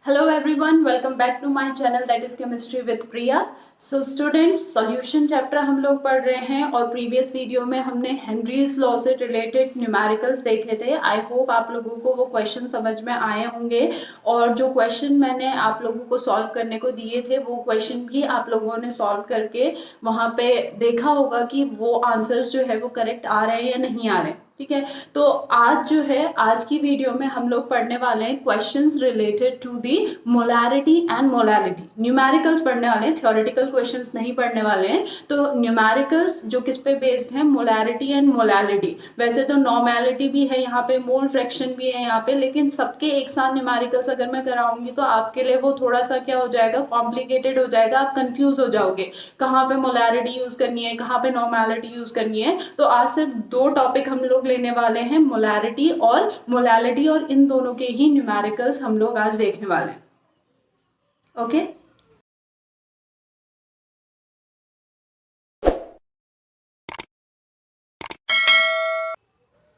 Hello everyone, welcome back to my channel that is Chemistry with Priya. So students, solution chapter हम लोग पढ़ रहे हैं और प्रीवियस वीडियो में हमने हेनरीज लॉ से रिलेटेड न्यूमेरिकल्स देखे थे. आई होप आप लोगों को वो क्वेश्चन समझ में आए होंगे और जो क्वेश्चन मैंने आप लोगों को सॉल्व करने को दिए थे वो क्वेश्चन भी आप लोगों ने सॉल्व करके वहाँ पे देखा होगा कि वो आंसर्स जो है वो करेक्ट आ रहे हैं या नहीं आ रहे हैं. ठीक है, तो आज जो है आज की वीडियो में हम लोग पढ़ने वाले हैं questions related to the molarity and molality. Numericals पढ़ने वाले हैं, थ्योरेटिकल क्वेश्चंस नहीं पढ़ने वाले हैं. तो न्यूमेरिकल्स जो किस पे बेस्ड है, मोलैरिटी एंड मोलैलिटी. वैसे तो नॉर्मेलिटी भी है यहाँ पे, मोल फ्रैक्शन भी है यहाँ पे, लेकिन सबके एक साथ न्यूमेरिकल्स अगर मैं कराऊंगी तो आपके लिए वो थोड़ा सा क्या हो जाएगा, कॉम्प्लिकेटेड हो जाएगा. आप कंफ्यूज हो जाओगे कहाँ पे मोलैरिटी यूज करनी है, कहाँ पे नॉर्मेलिटी यूज करनी है. तो आज सिर्फ दो टॉपिक हम लोग लेने वाले हैं, मोलैरिटी और मोलैलिटी, और इन दोनों के ही न्यूमेरिकल्स हम लोग आज देखने वाले हैं. Okay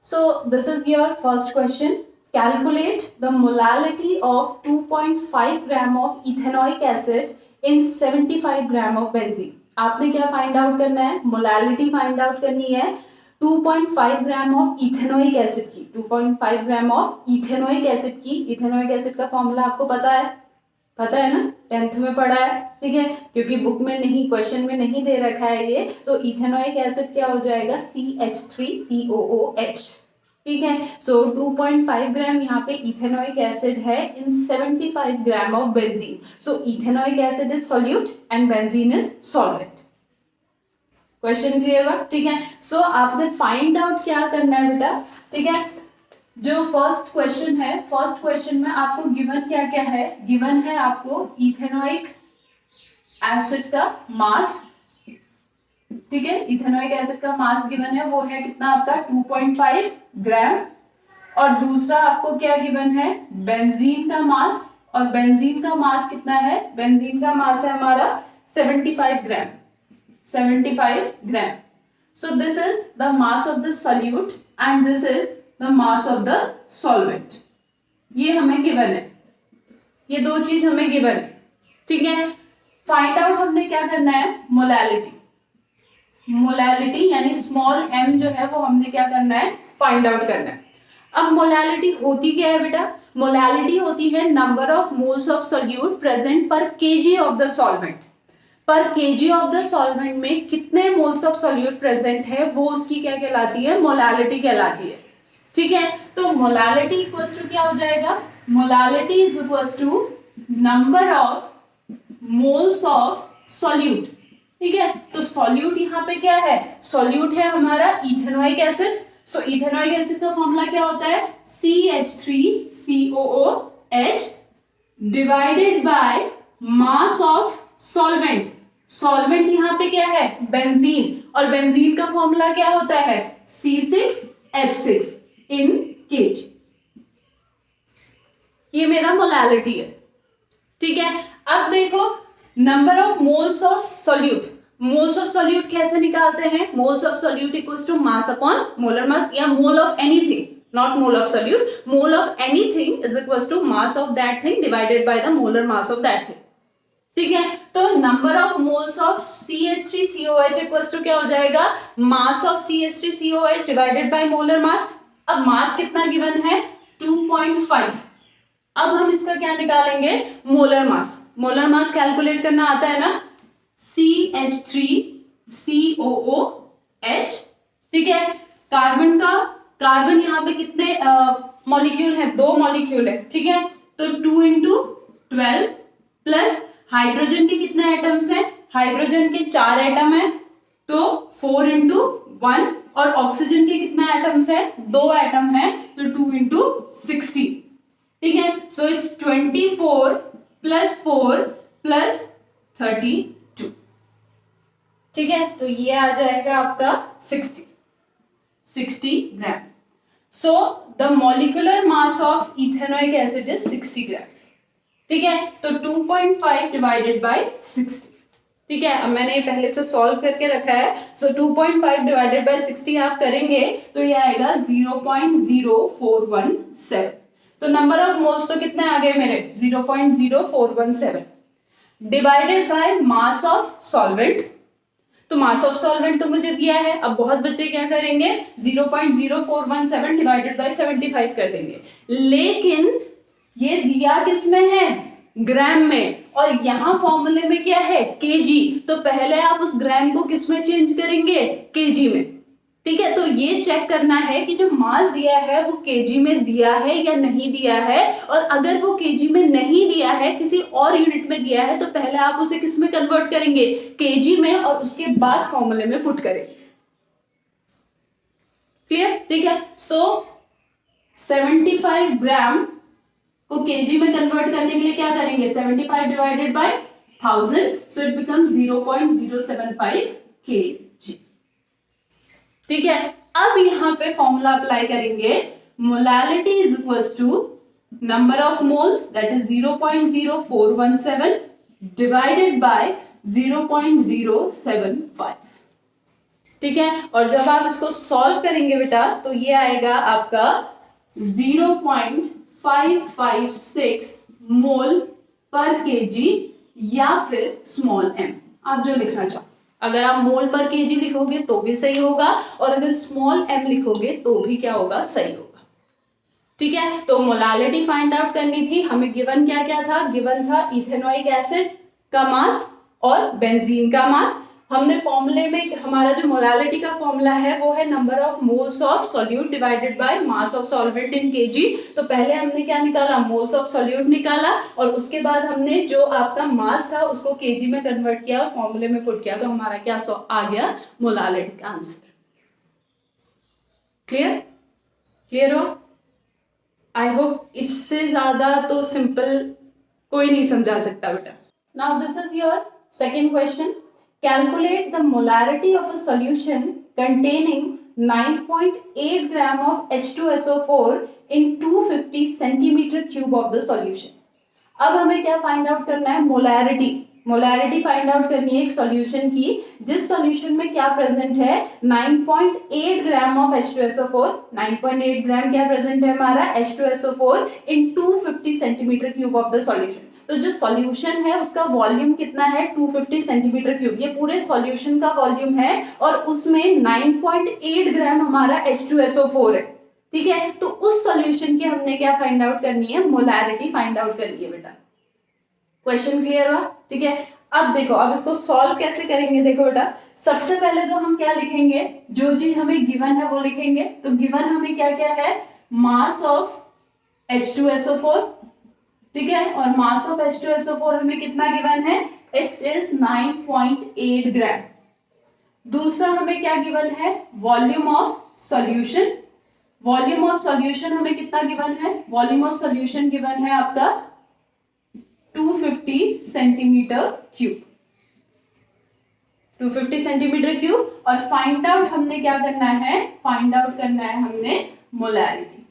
So this is your first question. Calculate the molality of 2.5 gram of ethanoic acid in 75 gram of benzene. आपने क्या फाइंड आउट करना है, मोलालिटी फाइंड आउट करनी है 2.5 ग्राम ऑफ इथेनोइक एसिड की. 2.5 ग्राम ऑफ इथेनोइक एसिड की. Ethanoic acid का formula आपको पता है ना, 10th में पढ़ा है. ठीक है, क्योंकि बुक में नहीं, क्वेश्चन में नहीं दे रखा है ये. तो इथेनोइक एसिड क्या हो जाएगा, CH3COOH. ठीक है, सो 2.5 ग्राम यहाँ पे इथेनोइक एसिड है इन 75 gram of benzene. So ethanoic acid is solute and benzene is solvent. Question clear हुआ? ठीक है, सो आपने फाइंड आउट क्या करना है बेटा. ठीक है, जो फर्स्ट क्वेश्चन है, फर्स्ट क्वेश्चन में आपको गिवन क्या क्या है, गिवन है आपको इथेनोइक एसिड का मास. ठीक है, इथेनोइक एसिड का मास गिवन है, वो है कितना आपका 2.5 ग्राम. और दूसरा आपको क्या गिवन है, बेंजीन का मास. और बेंजीन का मास कितना है, बेंजीन का मास है हमारा 75 ग्राम. 75 ग्राम. So this is the mass of the solute and this is the mass of the solvent. ये हमें गिवन है, ये दो चीज हमें गिवन है. ठीक है, फाइंड आउट हमने क्या करना है, मोलैलिटी. मोलैलिटी यानी स्मॉल m जो है वो हमने क्या करना है, फाइंड आउट करना है. अब मोलैलिटी होती क्या है बेटा, मोलैलिटी होती है number of moles of solute present पर केजी ऑफ द सॉल्वेंट. पर केजी ऑफ द सॉल्वेंट में कितने मोल्स ऑफ सोल्यूट प्रेजेंट है वो उसकी क्या कहलाती है, मोलैलिटी कहलाती है. ठीक है, तो मोलैलिटी इक्वल्स टू क्या हो जाएगा, molality is equals to number of moles of solute. ठीक है, तो सोल्यूट यहाँ पे क्या है, सोल्यूट है हमारा इथेनोइक एसिड. सो इथेनोइक एसिड का फॉर्मूला क्या होता है, CH3COOH divided by mass of solvent. Solvent यहाँ पे क्या है, बेंजीन, और बेंजीन का फॉर्मूला क्या होता है, C6H6 इन केजी. ये मेरा मोलैलिटी है. ठीक है, अब देखो number of moles of solute. Moles of solute कैसे निकालते हैं, moles of solute equals to mass upon molar mass, या mole of anything, not mole of solute, mole of anything is equals to mass of that thing divided by the molar mass of that thing. ठीक है, तो number of moles of CH3COOH equals to क्या हो जाएगा, mass of CH3COOH divided by molar मास. अब मास कितना given है, 2.5. अब हम इसका क्या निकालेंगे, molar mass. Molar mass calculate करना आता है ना, CH3COOH. ठीक है, कार्बन का, कार्बन यहाँ पे कितने मॉलिक्यूल है, 2 मॉलिक्यूल है. ठीक है, तो 2 into 12 प्लस हाइड्रोजन के कितने एटम्स हैं, हाइड्रोजन के 4 एटम है, तो 4 into 1. और ऑक्सीजन के कितने एटम्स है, 2 एटम है, तो 2 into 60. ठीक है, सो इट्स 24 प्लस 4 प्लस 32. ठीक है, तो ये आ जाएगा आपका 60 gram. So the molecular mass of ethanoic acid is 60 gram. ठीक है, तो 2.5 डिवाइडेड बाय 60. ठीक है, अब मैंने ये पहले से सॉल्व करके रखा है. सो 2.5 डिवाइडेड बाय 60 आप करेंगे तो ये आएगा 0.0417. तो नंबर ऑफ मोल्स तो कितने आ गए मेरे 0.0417 divided by mass of solvent. तो मास ऑफ सॉल्वेंट तो मुझे दिया है, अब बहुत बच्चे क्या करेंगे 0.0417 डिवाइडेड बाय 75 कर देंगे, लेकिन ये दिया किस में है ग्राम में, और यहाँ फॉर्मूले में क्या है केजी, तो पहले आप उस ग्राम को किस में चेंज करेंगे केजी में। ठीक है, तो ये चेक करना है कि जो मास दिया है वो केजी में दिया है या नहीं दिया है, और अगर वो केजी में नहीं दिया है किसी और यूनिट में दिया है तो पहले आप उसे किस में कन्वर्ट करेंगे केजी में, और उसके बाद फॉर्मूले में पुट करेंगे। क्लियर? ठीक है, सो 75 ग्राम को केजी में कन्वर्ट करने के लिए क्या करेंगे 75 divided by 1000, so it becomes 0.075 KG. ठीक है, अब यहां पे फॉर्मूला अप्लाई करेंगे, molality is equals to number of moles that is 0.0417 divided by 0.075। ठीक है, और जब आप इसको सॉल्व करेंगे बेटा तो ये आएगा आपका 0.556 मोल पर केजी या फिर स्मॉल एम, आप जो लिखना चाहो। अगर आप मोल पर केजी लिखोगे तो भी सही होगा, और अगर स्मॉल एम लिखोगे तो भी क्या होगा सही होगा। ठीक है, तो मोलालिटी फाइंड आउट करनी थी, हमें गिवन क्या क्या था, गिवन था इथेनॉइक एसिड का मास और बेंजीन का मास। हमने फॉर्मूले में हमारा जो मोलालिटी का फॉर्मूला है वो है number of moles of solute divided by mass of solvent in KG. तो पहले हमने क्या निकाला मोल्स ऑफ सॉल्यूट निकाला, और उसके बाद हमने जो आपका मास था उसको केजी में कन्वर्ट किया, फॉर्मूले में पुट किया, तो हमारा क्या आ गया मोलालिटी का आंसर। क्लियर? क्लियर हो? आई होप इससे ज्यादा तो सिंपल कोई नहीं समझा सकता बेटा। Now this is your second question, calculate the molarity of a solution containing 9.8 gram of H2SO4 in 250 centimeter cube of the solution। अब हमें क्या फाइंड आउट करना है मोलारिटी फाइंड आउट करनी है एक सॉल्यूशन की, जिस सॉल्यूशन में क्या प्रेजेंट है 9.8 ग्राम ऑफ H2SO4। 9.8 ग्राम क्या प्रेजेंट है हमारा H2SO4 in 250 centimetre cube of the solution. तो जो सॉल्यूशन है उसका वॉल्यूम कितना है 250 सेंटीमीटर क्यूब, ये पूरे सॉल्यूशन का वॉल्यूम है, और उसमें 9.8 ग्राम हमारा H2SO4 है। ठीक है, तो उस सॉल्यूशन की हमने क्या फाइंड आउट करनी है मोलारिटी फाइंड आउट करनी है बेटा। क्वेश्चन क्लियर हुआ? ठीक है, अब देखो अब इसको सॉल्व कैसे करेंगे। देखो बेटा, सबसे पहले तो हम क्या लिखेंगे, जो चीज हमें गिवन है वो लिखेंगे। तो गिवन हमें क्या क्या है, मास ऑफ H2SO4, ठीक है, और मास ऑफ H2SO4 हमें कितना गिवन है, इट इज 9.8 ग्राम। दूसरा हमें क्या गिवन है, volume of solution. Volume of solution हमें कितना गिवन है, वॉल्यूम ऑफ सॉल्यूशन गिवन है आपका 250 सेंटीमीटर क्यूब, 250 सेंटीमीटर क्यूब। और फाइंड आउट हमने क्या करना है, फाइंड आउट करना है हमने मोलारिटी।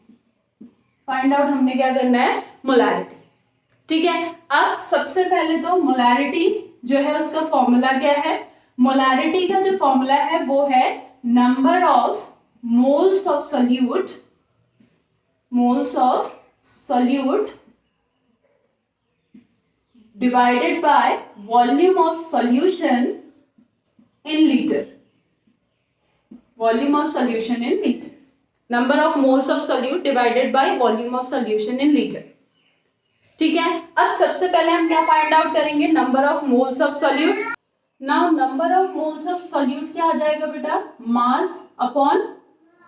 फाइंड आउट हमने क्या करना है मोलारिटी। ठीक है, अब सबसे पहले तो मोलारिटी जो है उसका फॉर्मूला क्या है, मोलारिटी का जो फॉर्मूला है वो है number of moles of solute, moles of solute divided by volume of solution in litre, volume of solution in litre, number of moles of solute divided by volume of solution in litre. ठीक है, अब सबसे पहले हम क्या find out करेंगे, number of moles of solute. Now number of moles of solute क्या आ जाएगा बेटा, मास अपॉन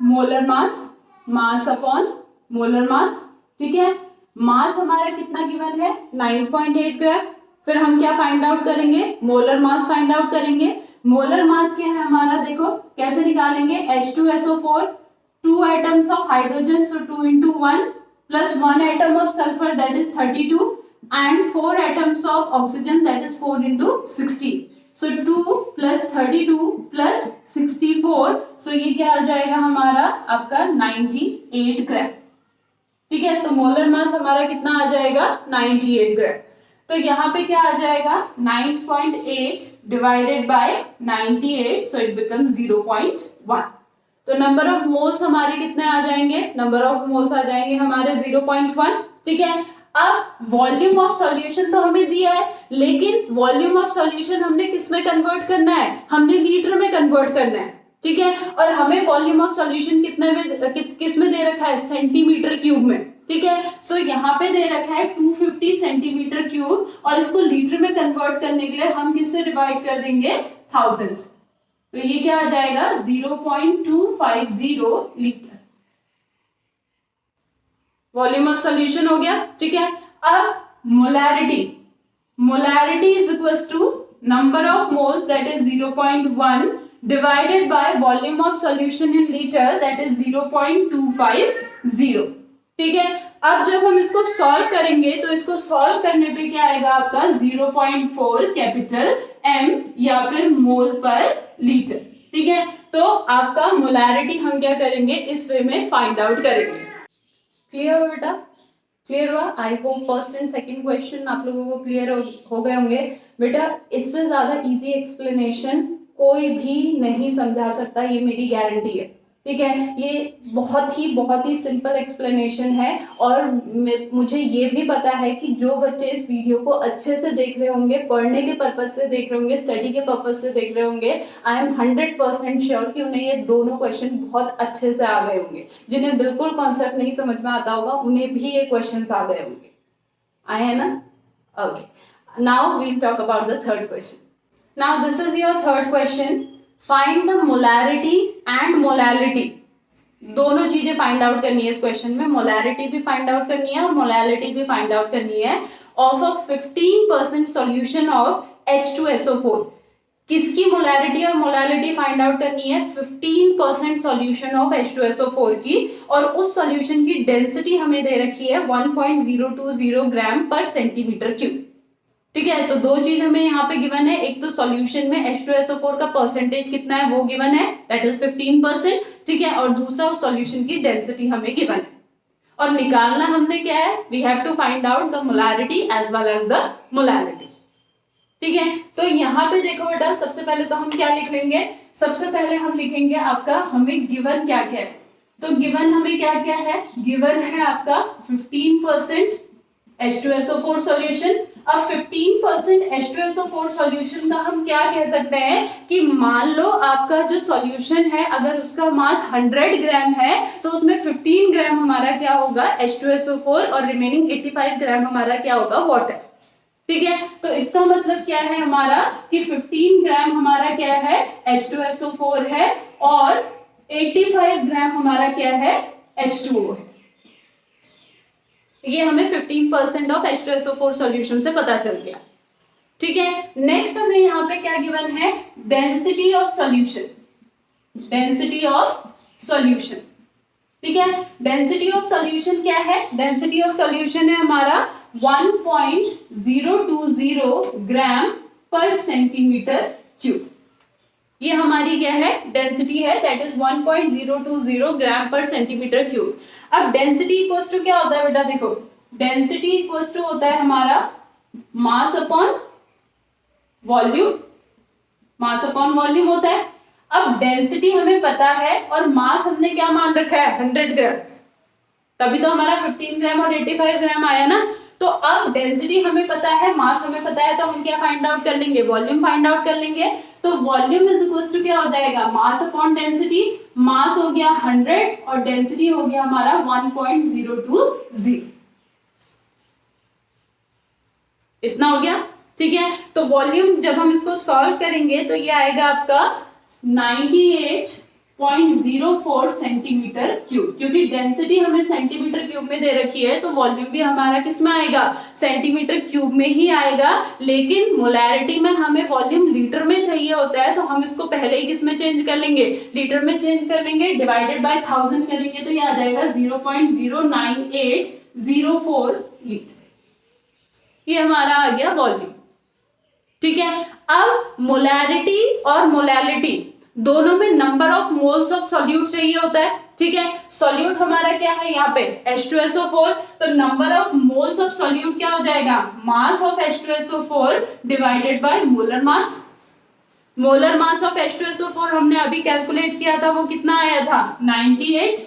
मोलर मास, मास अपॉन मोलर मास। ठीक है, मास हमारा कितना गिवन है 9.8 ग्राम। फिर हम क्या फाइंड आउट करेंगे, मोलर मास फाइंड आउट करेंगे। मोलर मास क्या है हमारा, देखो कैसे निकालेंगे, H2SO4 2 atoms of hydrogen, so 2 into 1 plus 1 atom of sulfur that is 32 and 4 atoms of oxygen that is 4 into 16. So 2 plus 32 plus 64, so ये क्या आ जाएगा हमारा आपका 98 ग्राम। ठीक है, तो मोलर मास हमारा कितना आ जाएगा 98 ग्राम। तो यहाँ पे क्या आ जाएगा 9.8 divided by 98, so it becomes 0.1। तो नंबर ऑफ मोल्स हमारे कितने आ जाएंगे, नंबर ऑफ मोल्स आ जाएंगे हमारे 0.1। ठीक है, अब वॉल्यूम ऑफ सॉल्यूशन तो हमें दिया है, लेकिन वॉल्यूम ऑफ सॉल्यूशन हमने किस में कन्वर्ट करना है, हमने लीटर में कन्वर्ट करना है। ठीक है, और हमें वॉल्यूम ऑफ सॉल्यूशन कितने में किस में दे रखा है, सेंटीमीटर क्यूब में। ठीक है, सो यहाँ पे दे रखा है 250 सेंटीमीटर क्यूब, और इसको लीटर में कन्वर्ट करने के लिए हम किससे डिवाइड कर देंगे, थाउजेंड्स। तो ये क्या आ जाएगा, 0.250 लीटर वॉल्यूम ऑफ सॉल्यूशन हो गया। ठीक है, अब molarity is equal to number of moles that is 0.1 divided by volume of solution in litre that is 0.250। ठीक है, अब जब हम इसको सॉल्व करेंगे तो इसको सॉल्व करने पे क्या आएगा आपका 0.4 कैपिटल m या फिर मोल पर लीटर। ठीक है, तो आपका मोलैरिटी हम क्या करेंगे, इस वे में फाइंड आउट करेंगे। क्लियर हो बेटा, क्लियर हुआ? I hope first and second question आप लोगों को क्लियर हो गए होंगे। बेटा इससे ज्यादा इजी एक्सप्लेनेशन कोई भी नहीं समझा सकता, ये मेरी गारंटी है। ठीक है, ये बहुत ही सिंपल एक्सप्लेनेशन है, और मुझे ये भी पता है कि जो बच्चे इस वीडियो को अच्छे से देख रहे होंगे, पढ़ने के पर्पज से देख रहे होंगे, स्टडी के पर्पज से देख रहे होंगे, आई एम 100% श्योर कि उन्हें ये दोनों क्वेश्चन बहुत अच्छे से आ गए होंगे। जिन्हें बिल्कुल कॉन्सेप्ट नहीं समझ में आता होगा उन्हें भी ये क्वेश्चन आ गए होंगे। आए हैं ना? Okay, now we'll talk about the third question. Now this is your third question, find the molarity and molality. दोनों चीजें फाइंड आउट करनी है इस क्वेश्चन में, मोलैरिटी भी फाइंड आउट करनी है और मोलैलिटी भी फाइंड आउट करनी है of a 15% solution of H2SO4। किसकी मोलैरिटी और मोलैलिटी फाइंड आउट करनी है, 15% सॉल्यूशन ऑफ H2SO4 की, और उस सॉल्यूशन की डेंसिटी हमें दे रखी है 1.020 ग्राम पर सेंटीमीटर क्यूब। ठीक है, तो दो चीज हमें यहाँ पे गिवन है, एक तो सॉल्यूशन में H2SO4 का परसेंटेज कितना है वो गिवन है, दैट इज 15%। ठीक है, और दूसरा उस सॉल्यूशन की डेंसिटी हमें गिवन है, और निकालना हमने क्या है, we have to find out the molarity as well as the molality. ठीक है, तो यहाँ पे देखो बेटा, सबसे पहले तो हम क्या लिख लेंगे, सबसे पहले हम लिखेंगे आपका हमें गिवन क्या क्या है। तो गिवन हमें क्या क्या है, गिवन है आपका 15% H2SO4 सॉल्यूशन। अब 15% H2SO4 सॉल्यूशन का हम क्या कह सकते हैं कि मान लो आपका जो सॉल्यूशन है अगर उसका मास 100 ग्राम है तो उसमें 15 ग्राम हमारा क्या होगा, H2SO4, और रिमेनिंग 85 ग्राम हमारा क्या होगा, वाटर। ठीक है, तो इसका मतलब क्या है हमारा कि 15 ग्राम हमारा क्या है, H2SO4 है, और 85 ग्राम हमारा क्या है, H2O है। ये हमें 15% ऑफ H2SO4 सॉल्यूशन से पता चल गया। ठीक है, नेक्स्ट हमें यहाँ पे क्या गिवन है, density of solution. Density of solution, ठीक है, डेंसिटी ऑफ सॉल्यूशन क्या है, डेंसिटी ऑफ सॉल्यूशन है हमारा 1.020 ग्राम पर सेंटीमीटर क्यूब। ये हमारी क्या है, डेंसिटी है, दैट इज 1.020 ग्राम पर सेंटीमीटर क्यूब। अब डेंसिटी इक्वल्स टू क्या होता है बेटा, देखो डेंसिटी इक्वल्स टू होता है हमारा mass upon volume, mass upon volume होता है। अब डेंसिटी हमें पता है और मास हमने क्या मान रखा है, 100 ग्राम, तभी तो हमारा 15 ग्राम और 85 ग्राम आया ना। तो अब डेंसिटी हमें पता है, मास हमें पता है, तो हम क्या फाइंड आउट कर लेंगे, वॉल्यूम फाइंड आउट कर लेंगे। तो वॉल्यूम इज इक्वल टू क्या हो जाएगा, मास अपॉन डेंसिटी। मास हो गया 100 और डेंसिटी हो गया हमारा 1.020, इतना हो गया। ठीक है, तो वॉल्यूम जब हम इसको सॉल्व करेंगे तो ये आएगा आपका 98.04 सेंटीमीटर क्यूब, क्योंकि डेंसिटी हमें सेंटीमीटर क्यूब में दे रखी है तो वॉल्यूम भी हमारा किस में आएगा, सेंटीमीटर क्यूब में ही आएगा। लेकिन मोलैरिटी में हमें वॉल्यूम लीटर में चाहिए होता है, तो हम इसको पहले ही किस में चेंज कर लेंगे, लीटर में चेंज कर लेंगे, डिवाइडेड बाय 1000 करेंगे तो ये आ जाएगा 0.09804 लीटर। ये हमारा आ गया वॉल्यूम। ठीक है, अब मोलैरिटी और मोलैलिटी दोनों में number of moles of solute चाहिए होता है। ठीक है, सॉल्यूट हमारा क्या है यहाँ पे H2SO4, तो number of moles of solute क्या हो जाएगा, mass of H2SO4 divided by molar mass. Molar mass of H2SO4 हमने अभी कैलकुलेट किया था, वो कितना आया था 98,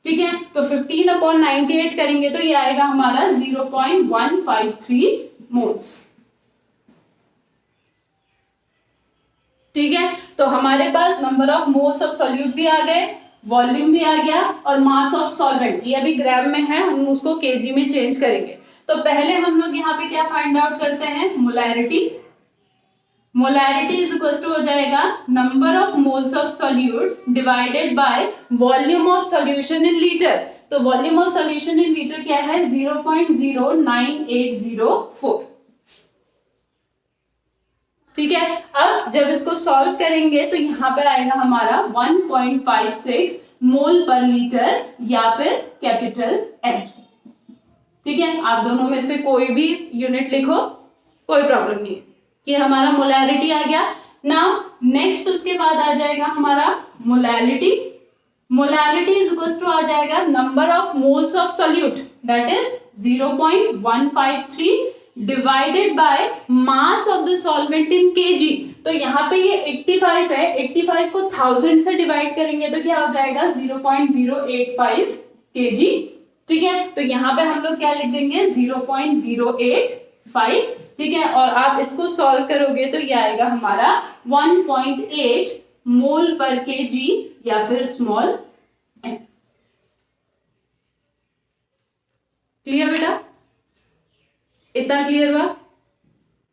ठीक है। तो 15/98 करेंगे तो ये आएगा हमारा 0.153 मोल्स, ठीक है। तो हमारे पास number of moles of solute भी आ गए, वॉल्यूम भी आ गया और मास ऑफ सॉल्वेंट ये अभी ग्राम में है, हम उसको केजी में चेंज करेंगे। तो पहले हम लोग यहाँ पे क्या फाइंड आउट करते हैं, molarity. Molarity is equal to हो जाएगा number of moles of solute divided by volume of solution in litre. तो volume of solution in litre क्या है 0.09804, ठीक है। अब जब इसको सॉल्व करेंगे तो यहाँ पर आएगा हमारा 1.56 मोल पर लीटर या फिर कैपिटल M, ठीक है। आप दोनों में से कोई भी यूनिट लिखो, कोई प्रॉब्लम नहीं है। ये हमारा मोलैरिटी आ गया। नाउ नेक्स्ट उसके बाद आ जाएगा हमारा molality. Molality is equal to आ जाएगा number of moles of solute, that is 0.153 divided by mass of the solvent in KG. तो यहाँ पे ये 85 है, 85 को 1000 से डिवाइड करेंगे तो क्या हो जाएगा 0.085 केजी, ठीक है। तो यहाँ पे हम लोग क्या लिख देंगे 0.085, ठीक है। और आप इसको सॉल्व करोगे तो ये आएगा हमारा 1.8 मोल पर केजी या फिर स्मॉल m। क्लियर बेटा, इतना क्लियर हुआ,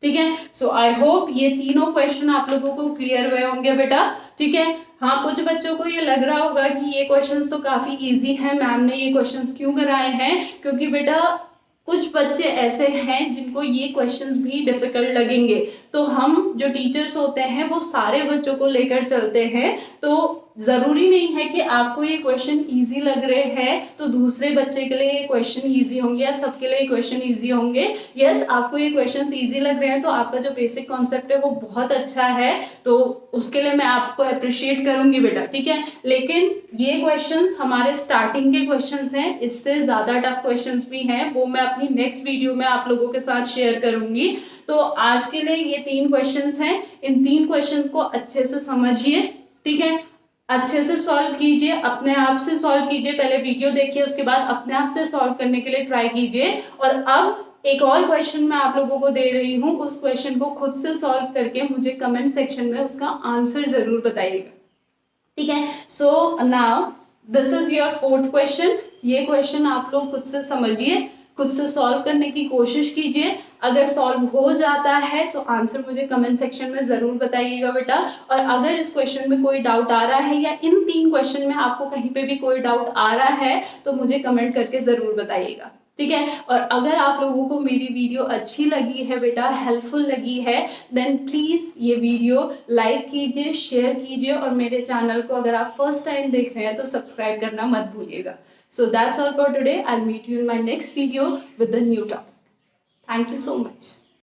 ठीक है। सो आई होप ये तीनों क्वेश्चन आप लोगों को क्लियर हुए होंगे बेटा, ठीक है। हाँ, कुछ बच्चों को ये लग रहा होगा कि ये क्वेश्चंस तो काफी इजी हैं, मैम ने ये क्वेश्चंस क्यों कराए हैं, क्योंकि बेटा कुछ बच्चे ऐसे हैं जिनको ये क्वेश्चंस भी डिफिकल्ट लगेंगे। तो हम जो टीचर्स होते हैं वो सारे बच्चों को लेकर चलते हैं, तो जरूरी नहीं है कि आपको ये क्वेश्चन इजी लग रहे हैं तो दूसरे बच्चे के लिए ये क्वेश्चन इजी होंगे या सबके लिए क्वेश्चन इजी होंगे। यस, आपको ये क्वेश्चन इजी लग रहे हैं तो आपका जो बेसिक कॉन्सेप्ट है वो बहुत अच्छा है, तो उसके लिए मैं आपको अप्रिशिएट करूंगी बेटा, ठीक है। लेकिन ये क्वेश्चंस हमारे स्टार्टिंग के क्वेश्चंस हैं, इससे ज्यादा टफ क्वेश्चंस भी हैं, वो मैं अपनी नेक्स्ट वीडियो में आप लोगों के साथ शेयर करूंगी। तो आज के लिए ये 3 क्वेश्चंस हैं, इन 3 क्वेश्चंस को अच्छे से समझिए, ठीक है। अच्छे से सॉल्व कीजिए, अपने आप से सॉल्व कीजिए, पहले वीडियो देखिए उसके बाद अपने आप से सॉल्व करने के लिए ट्राई कीजिए। और अब एक और क्वेश्चन मैं आप लोगों को दे रही हूँ, उस क्वेश्चन को खुद से सॉल्व करके मुझे कमेंट सेक्शन में उसका आंसर जरूर बताइएगा, ठीक है। So now this is your 4th question. ये क्वेश्चन आप लोग खुद से समझिए, खुद से सॉल्व करने की कोशिश कीजिए। अगर सॉल्व हो जाता है तो आंसर मुझे कमेंट सेक्शन में जरूर बताइएगा बेटा। और अगर इस क्वेश्चन में कोई डाउट आ रहा है या इन 3 क्वेश्चन में आपको कहीं पे भी कोई डाउट आ रहा है तो मुझे कमेंट करके जरूर बताइएगा, ठीक है। और अगर आप लोगों को मेरी वीडियो अच्छी लगी है बेटा, हेल्पफुल लगी है, देन प्लीज ये वीडियो लाइक कीजिए, शेयर कीजिए और मेरे चैनल को अगर आप फर्स्ट टाइम देख रहे हैं तो सब्सक्राइब करना मत भूलिएगा। So that's all for today. I'll meet you in my next video with a new topic. Thank you so much.